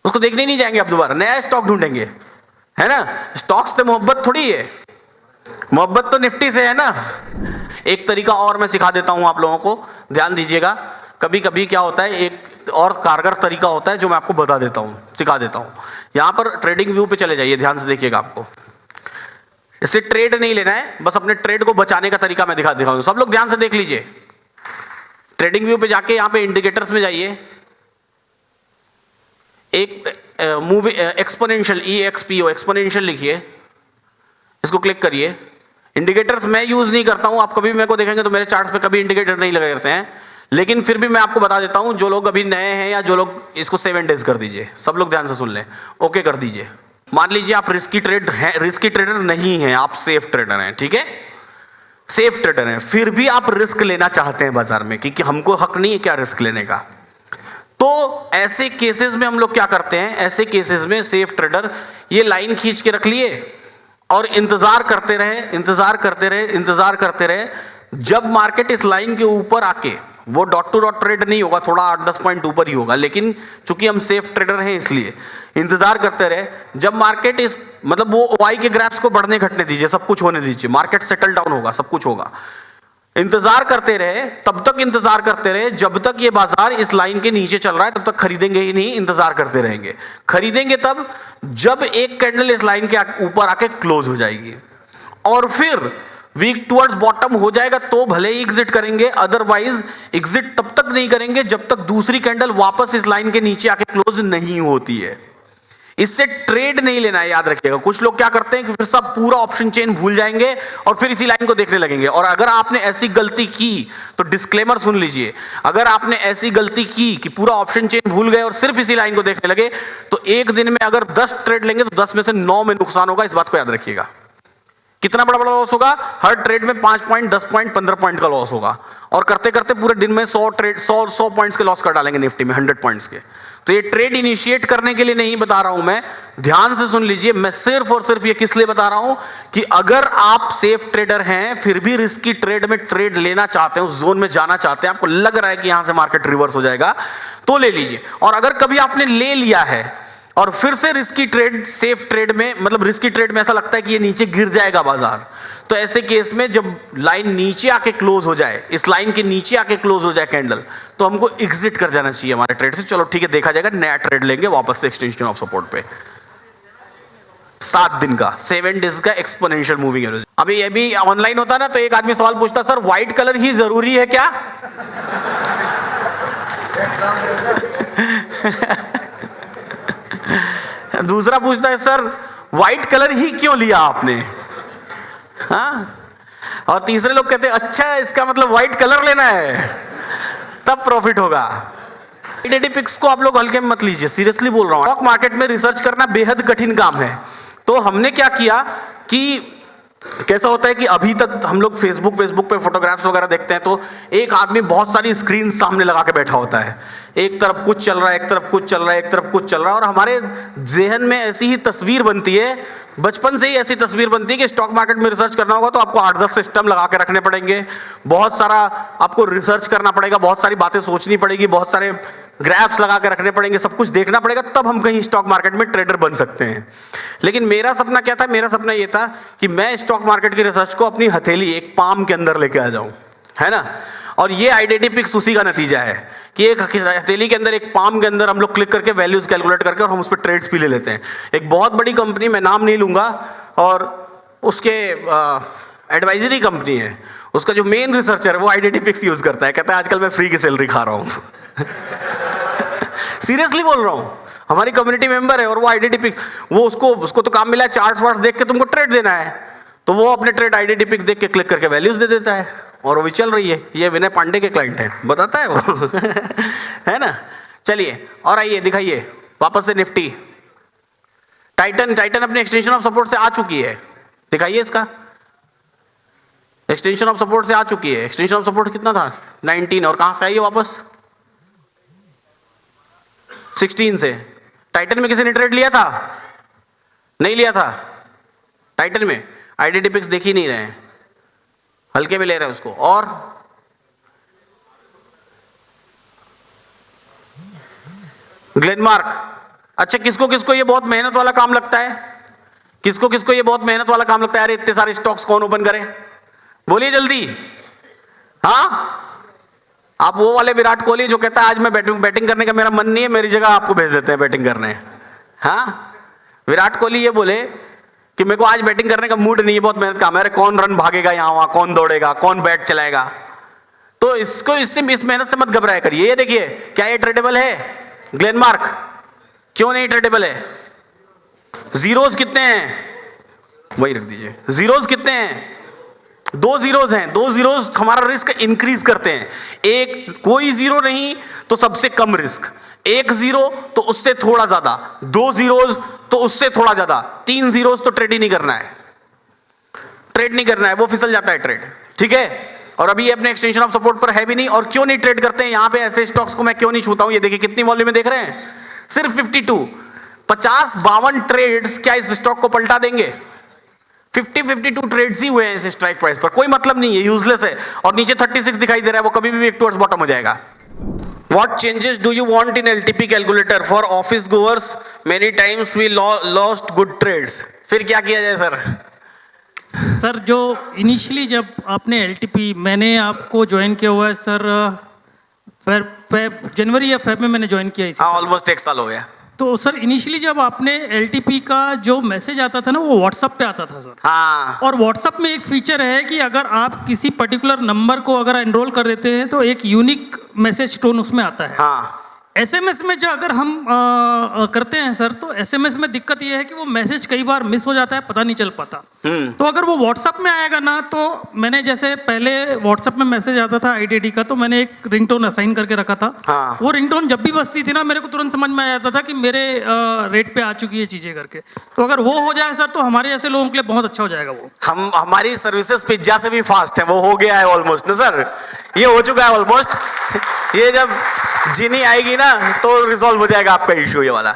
उसको देखने ही नहीं जाएंगे आप, दोबारा नया स्टॉक ढूंढेंगे, है ना। स्टॉक्स से मोहब्बत थोड़ी है, मोहब्बत तो निफ्टी से है ना। एक तरीका और मैं सिखा देता हूं आप लोगों को, ध्यान दीजिएगा। कभी कभी क्या होता है, एक और कारगर तरीका होता है जो मैं आपको बता देता हूं, सिखा देता हूं। यहां पर ट्रेडिंग व्यू पे चले जाइए, ध्यान से देखिएगा। आपको इससे ट्रेड नहीं लेना है, बस अपने ट्रेड को बचाने का तरीका मैं दिखाऊंगा। सब लोग ध्यान से देख लीजिए। ट्रेडिंग व्यू पे जाके यहां पे इंडिकेटर्स में जाइए, एक मूवी एक्सपोनेंशियल EXPO एक्सपोनेंशियल लिखिए, इसको क्लिक करिए। इंडिकेटर्स मैं यूज नहीं करता हूं, आप कभी मेरे को देखेंगे तो मेरे चार्ट्स पे कभी इंडिकेटर नहीं लगे रहते हैं, लेकिन फिर भी मैं आपको बता देता हूं। जो लोग अभी नए हैं या जो लोग, इसको 7 डेज कर दीजिए, सब लोग ध्यान से सुन लें, ओके कर दीजिए। मान लीजिए आप रिस्की ट्रेडर नहीं हैं, आप सेफ ट्रेडर हैं, ठीक है, सेफ ट्रेडर हैं, फिर भी आप रिस्क लेना चाहते हैं बाजार में, क्योंकि हमको हक नहीं है क्या रिस्क लेने का। तो ऐसे केसेस में हम लोग क्या करते हैं, ऐसे केसेस में सेफ ट्रेडर ये लाइन खींच के रख लिए और इंतजार करते रहे, इंतजार करते रहे, इंतजार करते रहे। जब मार्केट इस लाइन के ऊपर आके, वो डॉट टू डॉट ट्रेड नहीं होगा, थोड़ा 8-10 पॉइंट ऊपर ही होगा, लेकिन चूंकि हम सेफ ट्रेडर हैं इसलिए इंतजार करते रहे। जब मार्केट इस मतलब वो OI के ग्राफ्स को बढ़ने घटने दीजिए, सब कुछ होने दीजिए, मार्केट सेटल डाउन होगा, सब कुछ होगा। इंतजार करते रहे, तब तक इंतजार करते रहे जब तक ये बाजार इस लाइन के नीचे चल रहा है, तब तक खरीदेंगे ही नहीं, इंतजार करते रहेंगे। खरीदेंगे तब जब एक कैंडल इस लाइन के ऊपर आके क्लोज हो जाएगी, और फिर वीक टुवर्ड्स बॉटम हो जाएगा तो भले ही एग्जिट करेंगे, अदरवाइज एग्जिट तब तक नहीं करेंगे जब तक दूसरी कैंडल वापस इस लाइन के नीचे आके क्लोज नहीं होती है। इससे ट्रेड नहीं लेना है, याद रखिएगा। कुछ लोग क्या करते हैं कि फिर सब पूरा ऑप्शन चेन भूल जाएंगे और फिर इसी लाइन को देखने लगेंगे। और अगर आपने ऐसी गलती की तो डिस्क्लेमर सुन लीजिए, अगर आपने ऐसी गलती की कि पूरा ऑप्शन चेन भूल गए और सिर्फ इसी लाइन को देखने लगे, तो एक दिन में अगर 10 ट्रेड लेंगे तो 10 में से 9 में नुकसान होगा। इस बात को याद रखिएगा। कितना बड़ा लॉस होगा? हर ट्रेड में 5 पॉइंट, 10 पॉइंट, 15 पॉइंट का लॉस होगा, और करते करते पूरे दिन में 100 पॉइंट्स के लॉस कर डालेंगे निफ्टी में, 100 पॉइंट्स के। तो ये ट्रेड इनिशिएट करने के लिए नहीं बता रहा हूं मैं, ध्यान से सुन लीजिए। मैं सिर्फ और सिर्फ ये किस लिए बता रहा हूं कि अगर आप सेफ ट्रेडर हैं, फिर भी रिस्की ट्रेड में ट्रेड लेना चाहते हैं, उस जोन में जाना चाहते हैं, आपको लग रहा है कि यहां से मार्केट रिवर्स हो जाएगा, तो ले लीजिए। और अगर कभी आपने ले लिया है और फिर से रिस्की ट्रेड, सेफ ट्रेड में, मतलब रिस्की ट्रेड में ऐसा लगता है कि ये नीचे गिर जाएगा बाजार, तो ऐसे केस में जब लाइन नीचे आके क्लोज हो जाए, इस लाइन के नीचे आके क्लोज हो जाए कैंडल, तो हमको एग्जिट कर जाना चाहिए हमारे ट्रेड से। चलो ठीक है, देखा जाएगा, नया ट्रेड लेंगे वापस से एक्सटेंशन ऑफ सपोर्ट पे। 7 दिन का, 7 डेज का एक्सपोनेंशियल मूविंग एवरेज। अभी ये भी ऑनलाइन होता ना तो एक आदमी सवाल पूछता, सर व्हाइट कलर ही जरूरी है क्या? दूसरा पूछता है, सर व्हाइट कलर ही क्यों लिया आपने? हाँ, और तीसरे लोग कहते हैं, अच्छा इसका मतलब व्हाइट कलर लेना है तब प्रॉफिट होगा। आइडेंटिपिक्स को आप लोग हल्के में मत लीजिए, सीरियसली बोल रहा हूं। स्टॉक मार्केट में रिसर्च करना बेहद कठिन काम है। तो हमने क्या किया कि कैसा होता है कि अभी तक हम लोग फेसबुक पे फोटोग्राफ्स वगैरह देखते हैं तो एक आदमी बहुत सारी स्क्रीन सामने लगा के बैठा होता है, एक तरफ कुछ चल रहा है, एक तरफ कुछ चल रहा है, एक तरफ कुछ चल रहा है, और हमारे जहन में ऐसी ही तस्वीर बनती है, बचपन से ही ऐसी तस्वीर बनती है कि स्टॉक मार्केट में रिसर्च करना होगा तो आपको 8-10 सिस्टम लगा के रखने पड़ेंगे, बहुत सारा आपको रिसर्च करना पड़ेगा, बहुत सारी बातें सोचनी पड़ेगी, बहुत सारे ग्राफ्स लगा के रखने पड़ेंगे, सब कुछ देखना पड़ेगा, तब हम कहीं स्टॉक मार्केट में ट्रेडर बन सकते हैं। लेकिन मेरा सपना क्या था? मेरा सपना ये था कि मैं स्टॉक मार्केट की रिसर्च को अपनी हथेली, एक पाम के अंदर लेके आ जाऊं, है ना। और ये आइडेंटिपिक्स उसी का नतीजा है कि एक हथेली के अंदर, एक पाम के अंदर हम लोग क्लिक करके वैल्यूज कैलकुलेट करके और हम उस पर ट्रेड्स भी ले लेते हैं। एक बहुत बड़ी कंपनी, मैं नाम नहीं लूंगा, और उसके एडवाइजरी कंपनी है, उसका जो मेन रिसर्चर है वो आइडेंटिपिक्स यूज करता है, कहता है आजकल मैं फ्री की सैलरी खा रहा हूं। सीरियसली बोल रहा हूं, हमारी कम्युनिटी मेंबर है और वो आइडेंटिपिक्स, वो उसको तो काम मिला है चार्ट्स वार्ट्स देख के तुमको ट्रेड देना है, तो वो अपने ट्रेड आइडेंटिपिक्स देख के क्लिक करके वैल्यूज दे देता है और वो भी चल रही है। ये विनय पांडे के क्लाइंट है, बताता है वो। है ना। चलिए और आइए दिखाइए वापस से निफ्टी। टाइटन अपने एक्सटेंशन ऑफ सपोर्ट से आ चुकी है, दिखाइए इसका एक्सटेंशन ऑफ सपोर्ट से आ चुकी है। एक्सटेंशन ऑफ सपोर्ट कितना था? 19, और कहां से आई है वापस? 16 से। टाइटन में किसी ने ट्रेड लिया था? नहीं लिया था। टाइटन में आइडेंटिपिक्स देख ही नहीं रहे हैं, हल्के में ले रहे हैं उसको। और ग्लेनमार्क, अच्छा किसको किसको ये बहुत मेहनत वाला काम लगता है? किसको किसको ये बहुत मेहनत वाला काम लगता है? अरे इतने सारे स्टॉक्स कौन ओपन करे? बोलिए जल्दी। हाँ, आप वो वाले विराट कोहली जो कहता है आज मैं बैटिंग करने का मेरा मन नहीं है, मेरी जगह आपको भेज देते हैं बैटिंग करने। हाँ, विराट कोहली ये बोले कि मेरे को आज बैटिंग करने का मूड नहीं है, बहुत मेहनत काम है। अरे कौन रन भागेगा यहाँ वहां, कौन दौड़ेगा, कौन बैट चलाएगा? तो इस मेहनत से मत घबराया करिए। ये देखिए, क्या ये ट्रेडेबल है? ग्लेनमार्क क्यों नहीं ट्रेडेबल है? जीरोज कितने हैं? वही रख दीजिए। जीरोज कितने हैं? 2 जीरोज हैं। 2 जीरोज हमारा रिस्क इंक्रीज करते हैं। एक कोई जीरो नहीं तो सबसे कम रिस्क, 1 जीरो तो उससे थोड़ा ज्यादा, 2 जीरोज तो उससे थोड़ा ज्यादा, 3 जीरोज तो ट्रेड ही नहीं करना है, ट्रेड नहीं करना है, वो फिसल जाता है ट्रेड। ठीक है। और अभी ये अपने एक्सटेंशन ऑफ सपोर्ट पर है भी नहीं, और क्यों नहीं ट्रेड करते हैं यहां पे? ऐसे स्टॉक्स को मैं क्यों नहीं छूता हूं? ये देखिए कितनी वॉल्यूम में देख रहे हैं, सिर्फ 52 ट्रेड्स क्या इस स्टॉक को पलटा देंगे? 52 ट्रेड्स ही हुए हैं इस स्ट्राइक प्राइस पर, कोई मतलब नहीं है, यूजलेस है। और नीचे 36 दिखाई दे रहा है, वो कभी भी टुवर्ड्स बॉटम हो जाएगा। What changes do you want in LTP calculator for office goers? Many times we lost good trades. फिर क्या किया जाए सर? सर जो इनिशियली जब आपने LTP, मैंने आपको ज्वाइन किया हुआ है सर जनवरी या फेब में मैंने ज्वाइन किया इसे। हाँ, ऑलमोस्ट 1 साल हो गया। तो सर इनिशियली जब आपने LTP का जो मैसेज आता था ना, वो व्हाट्सएप पे आता था सर। हाँ। और व्हाट्सएप में एक फीचर है कि अगर आप किसी पर्टिकुलर नंबर को अगर एनरोल कर देते हैं तो एक यूनिक मैसेज टोन उसमें आता है। हाँ। SMS में जो अगर हम करते हैं सर, तो SMS में दिक्कत ये है कि वो मैसेज कई बार मिस हो जाता है, पता नहीं चल पाता। तो अगर वो व्हाट्सएप में आएगा ना, तो मैंने जैसे पहले व्हाट्सएप में मैसेज आता था IDD का, तो मैंने एक रिंगटोन असाइन करके रखा था। हाँ। वो रिंगटोन जब भी बजती थी ना, मेरे को तुरंत समझ में आ जाता था कि मेरे रेट पे आ चुकी है चीजें करके। तो अगर वो हो जाए सर, तो हमारे जैसे लोगों के लिए बहुत अच्छा हो जाएगा। वो हमारी सर्विसेज पिज्जा से भी फास्ट है, वो हो गया है ऑलमोस्ट ना सर, ये हो चुका है ऑलमोस्ट। ये जब जीनी आएगी ना तो रिजॉल्व हो जाएगा आपका इश्यू ये वाला।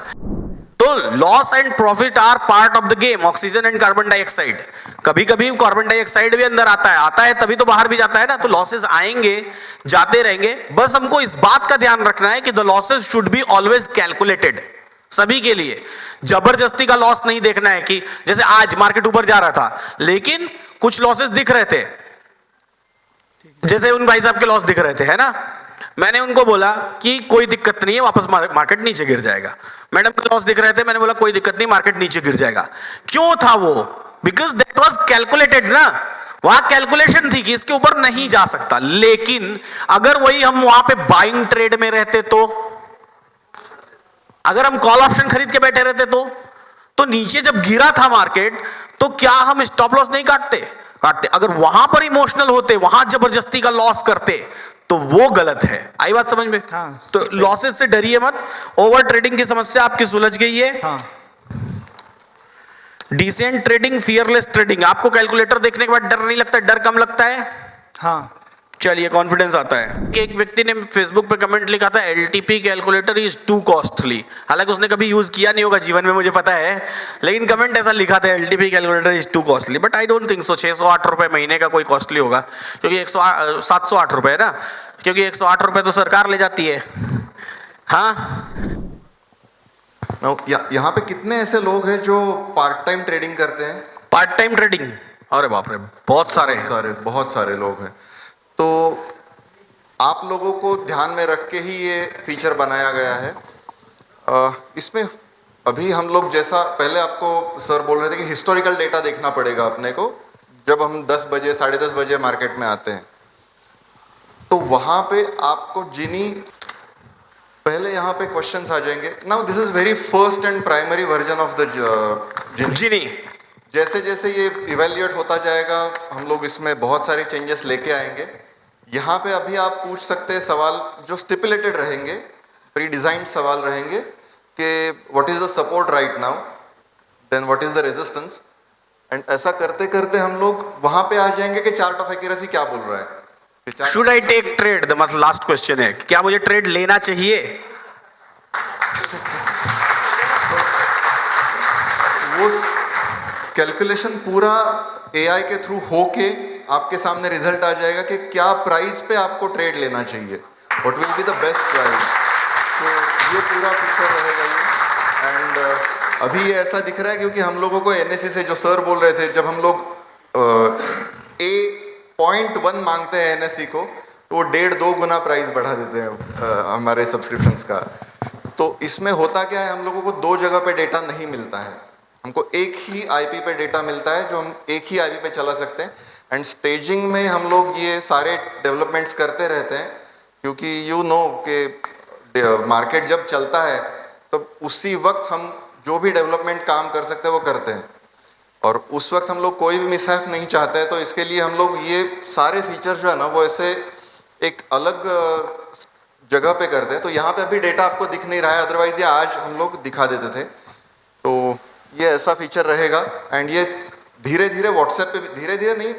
तो loss and profit are part of the game. Oxygen and carbon dioxide, कभी कभी कार्बन डाइऑक्साइड भी अंदर आता है तभी तो बाहर भी जाता है ना। तो लॉसेस आएंगे जाते रहेंगे, बस हमको इस बात का ध्यान रखना है कि the losses should be always calculated सभी के लिए। जबरदस्ती का लॉस नहीं देखना है कि जैसे आज मार्केट ऊपर जा रहा था लेकिन कुछ लॉसेस दिख रहे थे, जैसे उन भाई साहब के लॉस दिख रहे थे, है ना। मैंने उनको बोला कि कोई दिक्कत नहीं है, वापस मार्केट नीचे गिर जाएगा। मैडम को लॉस दिख रहे थे, मैंने बोला कोई दिक्कत नहीं, मार्केट नीचे गिर जाएगा। क्यों था वो? बिकॉज दैट वाज कैलकुलेटेड ना, वहां कैलकुलेशन थी कि इसके ऊपर नहीं जा सकता। लेकिन अगर वही हम वहां पे बाइंग ट्रेड में रहते तो, अगर हम कॉल ऑप्शन खरीद के बैठे रहते तो नीचे जब गिरा था मार्केट, तो क्या हम स्टॉप लॉस नहीं काटते? अगर वहां पर इमोशनल होते, वहां जबरदस्ती का लॉस करते, तो वो गलत है। आई बात समझ में? हाँ, तो लॉसेस से डरिए मत। ओवर ट्रेडिंग की समस्या आपकी सुलझ गई है। हाँ। डिसेंट ट्रेडिंग, फियरलेस ट्रेडिंग, आपको कैलकुलेटर देखने के बाद डर नहीं लगता, डर कम लगता है? हाँ। चलिए, कॉन्फिडेंस आता है। एक व्यक्ति ने फेसबुक पे कमेंट लिखा था, LTP calculator is to costly. हालांकि उसने कभी यूज किया नहीं होगा जीवन में, मुझे पता है, लेकिन कमेंट ऐसा लिखा था, LTP calculator is to costly. But I don't think so. 608 रुपए महीने का कोई कॉस्टली होगा, क्योंकि 708 रुपए है ना, क्योंकि 108 रुपए तो सरकार ले जाती है। हाँ, यहाँ पे कितने ऐसे लोग हैं जो पार्ट टाइम ट्रेडिंग करते हैं? पार्ट टाइम ट्रेडिंग, अरे बाप रे, बहुत सारे लोग हैं। तो आप लोगों को ध्यान में रख के ही ये फीचर बनाया गया है। इसमें अभी हम लोग, जैसा पहले आपको सर बोल रहे थे कि हिस्टोरिकल डेटा देखना पड़ेगा अपने को, जब हम 10 बजे 10:30 बजे मार्केट में आते हैं, तो वहाँ पे आपको पहले यहाँ पे क्वेश्चंस आ जाएंगे। Now this is very first and primary version of the जिनी। जैसे जैसे ये इवेल्युएट होता जाएगा, हम लोग इसमें बहुत सारे चेंजेस लेके आएंगे। यहाँ पे अभी आप पूछ सकते हैं सवाल जो स्टिपुलेटेड रहेंगे, प्री डिजाइंड सवाल रहेंगे कि what is the support right now, then what is the resistance, and ऐसा करते करते हम लोग वहाँ पे आ जाएंगे कि चार्ट ऑफ एक्यूरेसी क्या बोल रहा है। Should I take trade? मतलब लास्ट क्वेश्चन है, क्या मुझे ट्रेड लेना चाहिए? वो कैलकुलेशन पूरा एआई के थ्रू होके आपके सामने रिजल्ट आ जाएगा कि क्या प्राइस पे आपको ट्रेड लेना चाहिए, what will be the best price. तो ये पूरा फीचर रहेगा ये। एंड अभी ये ऐसा दिख रहा है क्योंकि हम लोगों को एनएससी से, जो सर बोल रहे थे, जब हम लोग 0.1 मांगते हैं एनएससी को, तो वो 1.5-2 गुना प्राइस बढ़ा देते हैं हमारे सब्सक्रिप्शंस का। तो इसमें होता क्या है, हम लोगों को 2 जगह पे डेटा नहीं मिलता है, हमको एक ही आईपी पे डेटा मिलता है जो हम एक ही आईपी पे चला सकते हैं। एंड स्टेजिंग में हम लोग ये सारे डेवलपमेंट्स करते रहते हैं, क्योंकि यू नो कि मार्केट जब चलता है तब उसी वक्त हम जो भी डेवलपमेंट काम कर सकते हैं वो करते हैं, और उस वक्त हम लोग कोई भी मिसहैप नहीं चाहते हैं। तो इसके लिए हम लोग ये सारे फीचर्स जो है ना, वो ऐसे एक अलग जगह पे करते हैं। तो यहाँ पे अभी डेटा आपको दिख नहीं रहा है, अदरवाइज ये आज हम लोग दिखा देते थे। तो ये ऐसा फीचर रहेगा, एंड ये धीरे धीरे व्हाट्सएप पे, धीरे धीरे नहीं,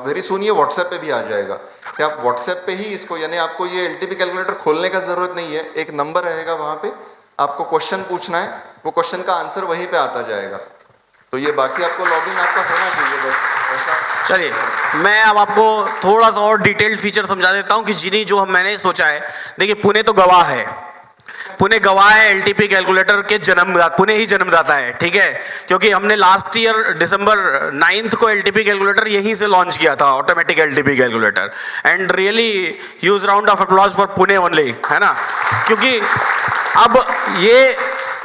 वेरी सून ये व्हाट्सएप पे भी आ जाएगा कि आप व्हाट्सएप पे ही इसको, यानी आपको ये एलटीपी कैलकुलेटर खोलने का ज़रूरत नहीं है, एक नंबर रहेगा वहाँ पे, आपको क्वेश्चन पूछना है, वो क्वेश्चन का आंसर वहीं पे आता जाएगा। तो ये बाकी आपको लॉगिन आपका होना चाहिए बस ऐसा। चलिए, मैं अब आपको थोड़ा सा और डिटेल्ड फीचर समझा देता हूँ कि जिनी जो मैंने सोचा है। देखिए, पुणे तो गवाह है, पुणे गवाह है एलटीपी कैलकुलेटर के जन्मदाता, पुणे ही जन्मदाता है, ठीक है, क्योंकि हमने लास्ट ईयर दिसंबर 9 को एलटीपी कैलकुलेटर यहीं से लॉन्च किया था, automatic LTP calculator. And really huge round of applause for Pune only, है ना, क्योंकि अब ये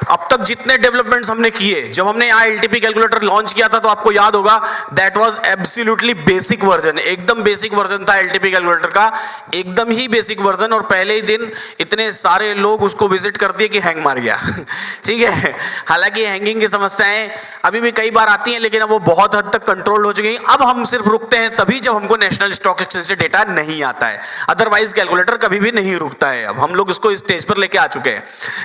अब तक जितने डेवलपमेंट्स हमने किए, जब हमने यहाँ एलटीपी कैलकुलेटर लॉन्च किया था तो आपको याद होगा that was absolutely basic version, एकदम बेसिक वर्जन था एलटीपी कैलकुलेटर का, एकदम ही बेसिक वर्जन। और पहले ही दिन इतने सारे लोग उसको विजिट कर दिए कि हैंग मार गया ठीक है। हालांकि हैंगिंग की समस्याएं अभी भी कई बार आती हैं, लेकिन अब वो बहुत हद तक कंट्रोल हो चुकी हैं। अब हम सिर्फ रुकते हैं तभी जब हमको नेशनल स्टॉक एक्सचेंज से डेटा नहीं आता है, अदरवाइज कैलकुलेटर कभी भी नहीं रुकता है। अब हम लोग इसको इस स्टेज पर लेके आ चुके हैं।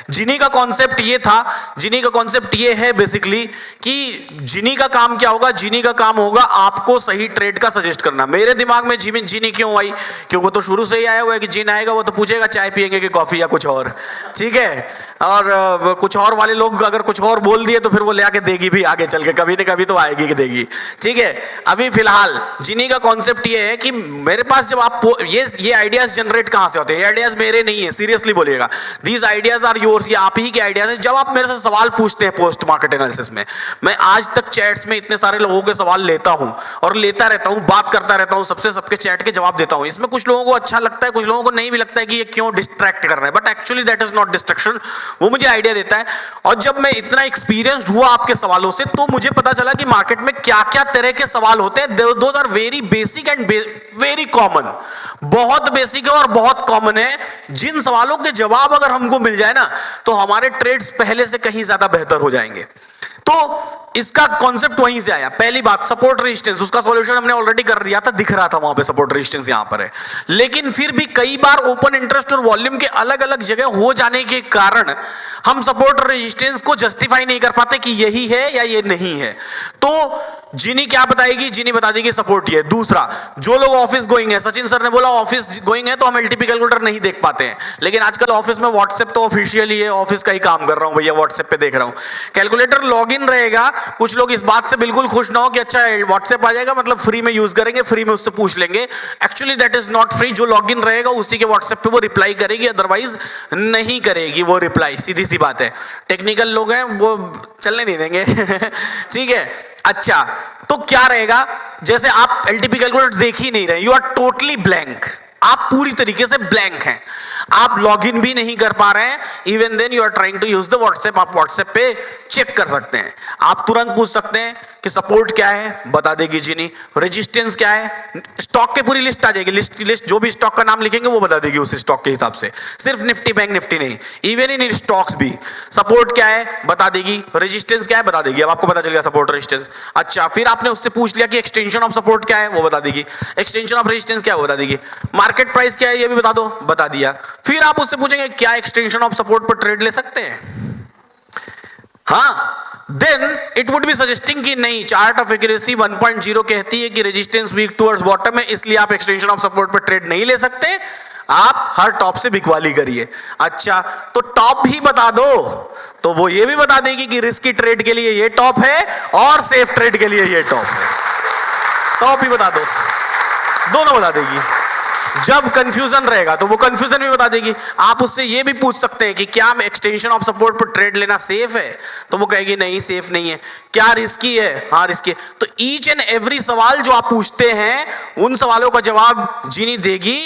जिनी का कॉन्सेप्ट ये था, जिनी का कॉन्सेप्ट ये है बेसिकली कि जिनी का काम क्या होगा, जिनी का काम होगा आपको सही ट्रेड का सजेस्ट करना। मेरे दिमाग में जिनी क्यों आई, क्योंकि वो तो शुरू से ही आया हुआ है कि जिन आएगा वो तो पूछेगा चाय पियेंगे कि कॉफी या कुछ और, ठीक है, और कुछ और वाले लोग अगर कुछ और बोल दिए तो फिर वो ले आके देगी भी आगे चल के, कभी न कभी तो आएगी कि देगी, ठीक है। अभी फिलहाल जिनी का कॉन्सेप्ट ये है कि मेरे पास जब आप ये आइडियाज जनरेट कहां से होते हैं, ये आइडियाज मेरे नहीं है, सीरियसली बोलिएगा, दीज आइडियाज आर योर्स, ये आप ही के आइडियाज हैं। जब आप आप मेरे से सवाल पूछते हैं पोस्ट मार्केट एनालिसिस में, मैं आज तक चैट्स में इतने सारे लोगों के सवाल लेता हूं और लेता रहता हूं, बात करता रहता हूं, सबके चैट के जवाब देता हूं। इसमें कुछ लोगों को अच्छा लगता है, कुछ लोगों को नहीं भी लगता है कि ये क्यों डिस्ट्रैक्ट कर रहा है, but actually that is not distraction, वो मुझे आइडिया देता है। और जब मैं इतना एक्सपीरियंस्ड हुआ आपके सवालों से, तो मुझे पता चला कि मार्केट में क्या क्या तरह के सवाल होते हैं। Those are very basic and very common, बहुत बेसिक है और बहुत कॉमन है। जिन सवालों के जवाब अगर हमको मिल जाए ना, तो हमारे ट्रेड्स पहले से कहीं ज्यादा बेहतर हो जाएंगे। तो इसका कॉन्सेप्ट वहीं से आया। पहली बात, सपोर्ट रेजिस्टेंस, उसका सॉल्यूशन हमने ऑलरेडी कर दिया था, दिख रहा था वहां पे सपोर्ट रेजिस्टेंस यहां पर है। लेकिन फिर भी कई बार ओपन इंटरेस्ट और वॉल्यूम के अलग अलग जगह हो जाने के कारण हम सपोर्ट और रेजिस्टेंस को जस्टिफाई नहीं कर पाते कि यही है या ये नहीं है। तो जिनी क्या बताएगी, जिनी बता देगी सपोर्ट ये। दूसरा, जो लोग ऑफिस गोइंग है, सचिन सर ने बोला ऑफिस गोइंग है तो हम एलटीपी कैलकुलेटर नहीं देख पाते हैं, लेकिन आजकल ऑफिस में व्हाट्सएप तो ऑफिशियल ही है, ऑफिस का ही काम कर रहा हूं भैया, व्हाट्सएप पे देख रहा हूं। कैलकुलेटर लॉगिन रहेगा। कुछ लोग इस बात से बिल्कुल खुश ना हो कि अच्छा व्हाट्सएप आ जाएगा मतलब फ्री में यूज करेंगे, फ्री में उससे पूछ लेंगे। Actually that is not free. जो लॉगिन रहेगा उसी के व्हाट्सएप पे वो रिप्लाई करेगी, अदरवाइज नहीं करेगी वो रिप्लाई, सीधी सी बात है। टेक्निकल लोग हैं वो चलने नहीं देंगे ठीक है। अच्छा, तो क्या रहेगा, जैसे आप एलटीपी कैलकुलेटर देख ही नहीं रहे, यू आर टोटली ब्लैंक, आप पूरी तरीके से ब्लैंक हैं, आप लॉगिन भी नहीं कर पा रहे हैं। Even then you are trying to use the WhatsApp, आप व्हाट्सएप पे चेक कर सकते हैं। आप तुरंत पूछ सकते हैं कि सपोर्ट क्या है, बता देगी जिनी। रेजिस्टेंस क्या है, स्टॉक की पूरी लिस्ट आ जाएगी, लिस्ट जो भी स्टॉक का नाम लिखेंगे वो बता देगी उस स्टॉक के हिसाब से, सिर्फ निफ्टी बैंक निफ्टी नहीं, इवन इन स्टॉक्स भी। सपोर्ट क्या है बता देगी, रेजिस्टेंस क्या है बता देगी। अब आपको पता चल गया सपोर्ट रेजिस्टेंस। अच्छा, फिर आपने उससे पूछ लिया कि एक्सटेंशन ऑफ सपोर्ट क्या है, वो बता देगी। एक्सटेंशन ऑफ रेजिस्टेंस क्या है, वो बता देगी। मार्केट प्राइस क्या है ये भी बता दो, बता दिया। फिर आप उससे पूछेंगे क्या एक्सटेंशन ऑफ सपोर्ट पर ट्रेड ले सकते हैं, हाँ, then it would be suggesting कि नहीं, चार्ट ऑफ एक्यूरेसी 1.0 कहती है कि रेजिस्टेंस वीक टुवर्ड्स बॉटम है, इसलिए आप एक्सटेंशन ऑफ सपोर्ट पर ट्रेड नहीं ले सकते, आप हर टॉप से बिकवाली करिए। अच्छा, तो टॉप भी बता दो, तो वो ये भी बता देगी कि रिस्की ट्रेड के लिए ये टॉप है और सेफ ट्रेड के लिए ये टॉप है। टॉप भी बता दो, दोनों बता देगी। जब कंफ्यूजन रहेगा तो वो कंफ्यूजन भी बता देगी। आप उससे ये भी पूछ सकते हैं कि क्या एक्सटेंशन ऑफ सपोर्ट पर ट्रेड लेना सेफ है, तो वो कहेगी नहीं सेफ नहीं है। क्या रिस्की है, हाँ रिस्की है। तो ईच एंड एवरी सवाल जो आप पूछते हैं उन सवालों का जवाब जिनी देगी।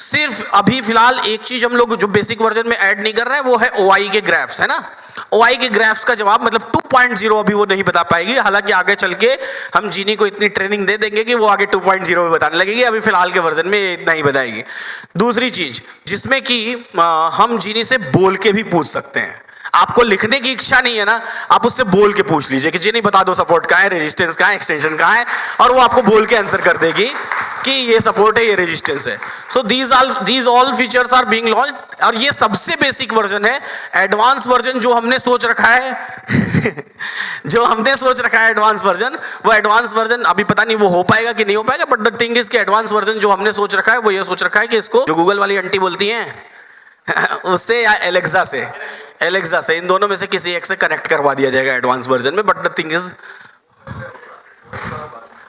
सिर्फ अभी फिलहाल एक चीज हम लोग जो बेसिक वर्जन में ऐड नहीं कर रहे हैं वो है ओआई के ग्राफ्स, है ना। ओआई के ग्राफ्स का जवाब मतलब 2.0 अभी वो नहीं बता पाएगी, हालांकि आगे चल के हम जीनी को इतनी ट्रेनिंग दे देंगे कि वो आगे 2.0 में बताने लगेगी, अभी फिलहाल के वर्जन में इतना ही बताएगी। दूसरी चीज जिसमें कि हम जीनी से बोल के भी पूछ सकते हैं। आपको लिखने की इच्छा नहीं है ना, आप उससे बोल के पूछ लीजिए कि जी नहीं बता दो सपोर्ट कहाँ है, रेजिस्टेंस कहाँ है, एक्सटेंशन कहाँ है, और वो आपको बोल के आंसर कर देगी कि ये सपोर्ट है ये रेजिस्टेंस है। So these all features are being launched, और ये सबसे बेसिक वर्जन है। एडवांस वर्जन जो हमने सोच रखा है जो हमने सोच रखा है एडवांस वर्जन, वो एडवांस वर्जन अभी पता नहीं वो हो पाएगा कि नहीं हो पाएगा, बट द थिंग इज कि एडवांस वर्जन जो हमने सोच रखा है वो ये सोच रखा है कि इसको जो गूगल वाली आंटी बोलती हैं उससे या एलेक्सा से इन दोनों में से किसी एक से कनेक्ट करवा दिया जाएगा एडवांस वर्जन में। बट द थिंग इज,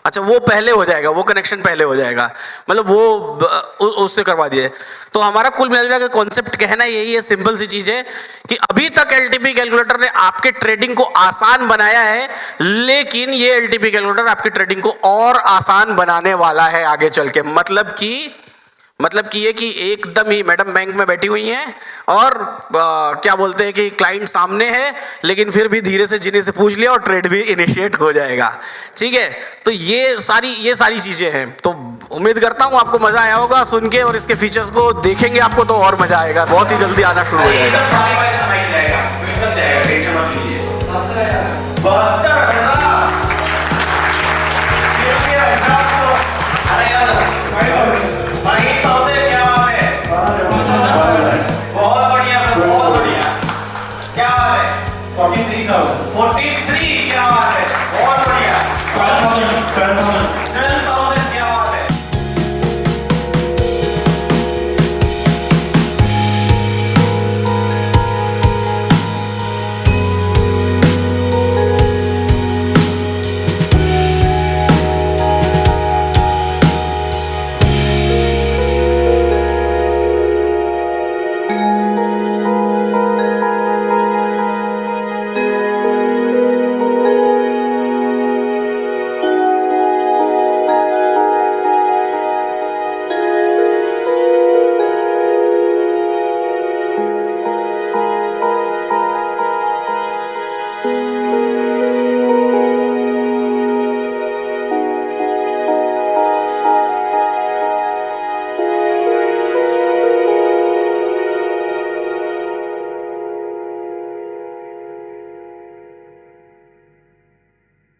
अच्छा वो पहले हो जाएगा, वो कनेक्शन पहले हो जाएगा, मतलब वो उससे करवा दिए। तो हमारा कुल मिला के कॉन्सेप्ट कहना यही है, सिंपल सी चीज है कि अभी तक एलटीपी कैलकुलेटर ने आपके ट्रेडिंग को आसान बनाया है, लेकिन ये एलटीपी कैलकुलेटर आपकी ट्रेडिंग को और आसान बनाने वाला है आगे चल के। मतलब कि ये कि एकदम ही मैडम बैंक में बैठी हुई हैं और क्या बोलते हैं कि क्लाइंट सामने है, लेकिन फिर भी धीरे से जिन्हें से पूछ लिया और ट्रेड भी इनिशिएट हो जाएगा। ठीक है, तो ये सारी चीजें हैं। तो उम्मीद करता हूँ आपको मजा आया होगा सुन के, और इसके फीचर्स को देखेंगे आपको तो और मजा आएगा, बहुत ही जल्दी आना शुरू हो जाएगा। क्या बात है, बहुत बढ़िया। 12,000